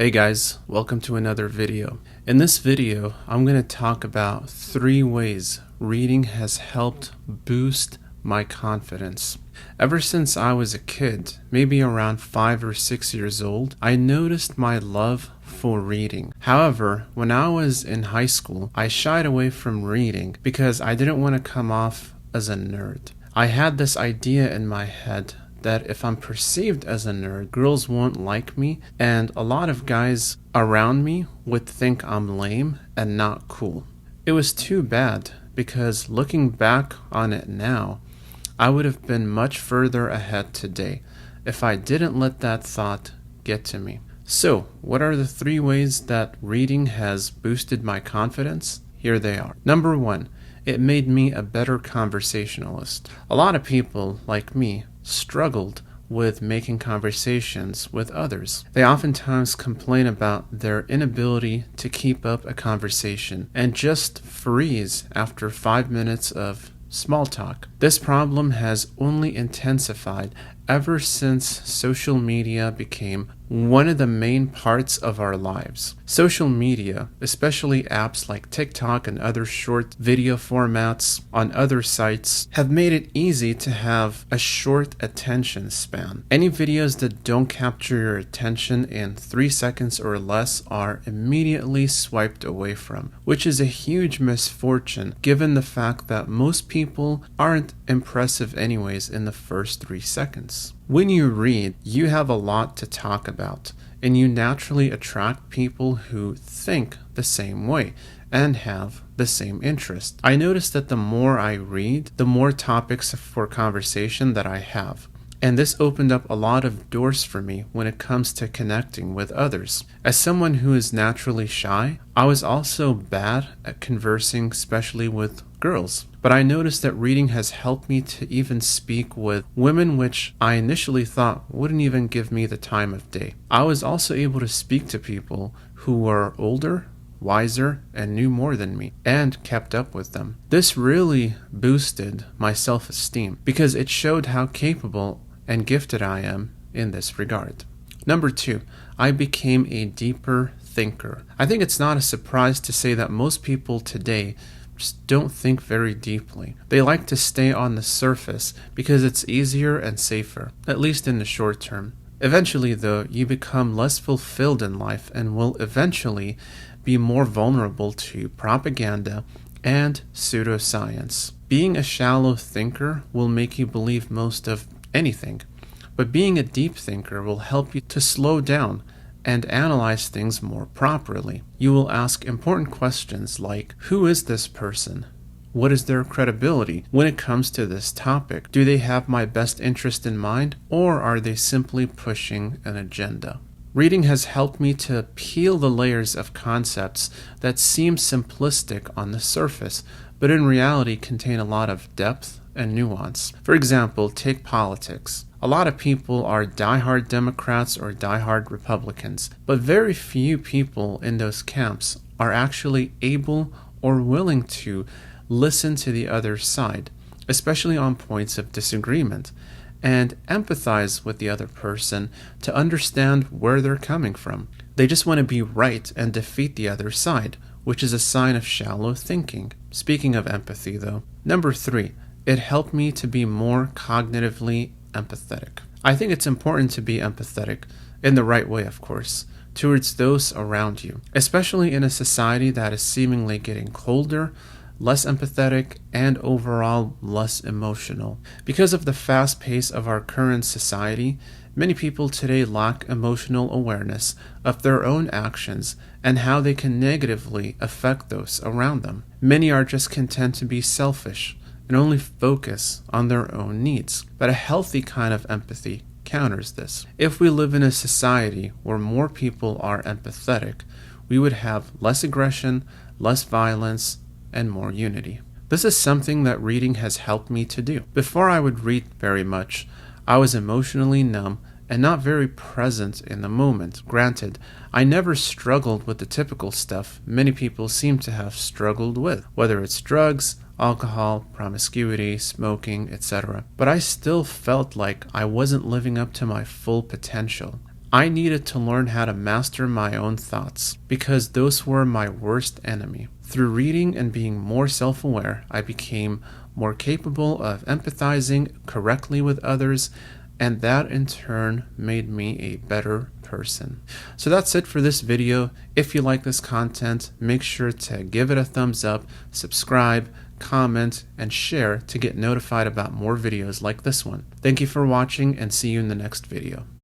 Hey guys, welcome to another video. In this video, I'm going to talk about 3 ways reading has helped boost my confidence. Ever since I was a kid, maybe around 5 or 6 years old, I noticed my love for reading. However, when I was in high school, I shied away from reading because I didn't want to come off as a nerd. I had this idea in my head that if I'm perceived as a nerd, girls won't like me, and a lot of guys around me would think I'm lame and not cool. It was too bad, because looking back on it now, I would have been much further ahead today if I didn't let that thought get to me. So, what are the 3 ways that reading has boosted my confidence? Here they are. Number 1, it made me a better conversationalist. A lot of people, like me, struggled with making conversations with others. They oftentimes complain about their inability to keep up a conversation and just freeze after 5 minutes of small talk. This problem has only intensified ever since social media became one of the main parts of our lives. Social media, especially apps like TikTok and other short video formats on other sites, have made it easy to have a short attention span. Any videos that don't capture your attention in 3 seconds or less are immediately swiped away from, which is a huge misfortune given the fact that most people aren't impressive anyways in the first 3 seconds. When you read, you have a lot to talk about, and you naturally attract people who think the same way and have the same interest. I noticed that the more I read, the more topics for conversation that I have. And this opened up a lot of doors for me when it comes to connecting with others. As someone who is naturally shy, I was also bad at conversing, especially with girls. But I noticed that reading has helped me to even speak with women which I initially thought wouldn't even give me the time of day. I was also able to speak to people who were older, wiser, and knew more than me, and kept up with them. This really boosted my self-esteem because it showed how capable and gifted I am in this regard. Number 2, I became a deeper thinker. I think it's not a surprise to say that most people today just don't think very deeply. They like to stay on the surface because it's easier and safer, at least in the short term. Eventually, though, you become less fulfilled in life and will eventually be more vulnerable to propaganda and pseudoscience. Being a shallow thinker will make you believe most of anything, but being a deep thinker will help you to slow down and analyze things more properly. You will ask important questions like, who is this person? What is their credibility when it comes to this topic? Do they have my best interest in mind, or are they simply pushing an agenda? Reading has helped me to peel the layers of concepts that seem simplistic on the surface, but in reality contain a lot of depth and nuance. For example, take politics. A lot of people are diehard Democrats or diehard Republicans, but very few people in those camps are actually able or willing to listen to the other side, especially on points of disagreement, and empathize with the other person to understand where they're coming from. They just want to be right and defeat the other side, which is a sign of shallow thinking. Speaking of empathy, though, number 3, it helped me to be more cognitively empathetic. I think it's important to be empathetic, in the right way of course, towards those around you, especially in a society that is seemingly getting colder, less empathetic, and overall less emotional. Because of the fast pace of our current society, many people today lack emotional awareness of their own actions and how they can negatively affect those around them. Many are just content to be selfish and only focus on their own needs. But a healthy kind of empathy counters this. If we live in a society where more people are empathetic, we would have less aggression, less violence, and more unity. This is something that reading has helped me to do. Before I would read very much, I was emotionally numb and not very present in the moment. Granted, I never struggled with the typical stuff many people seem to have struggled with, whether it's drugs, alcohol, promiscuity, smoking, etc. But I still felt like I wasn't living up to my full potential. I needed to learn how to master my own thoughts because those were my worst enemy. Through reading and being more self-aware, I became more capable of empathizing correctly with others, and that in turn made me a better person. So that's it for this video. If you like this content, make sure to give it a thumbs up, subscribe, comment, and share to get notified about more videos like this one. Thank you for watching, and see you in the next video.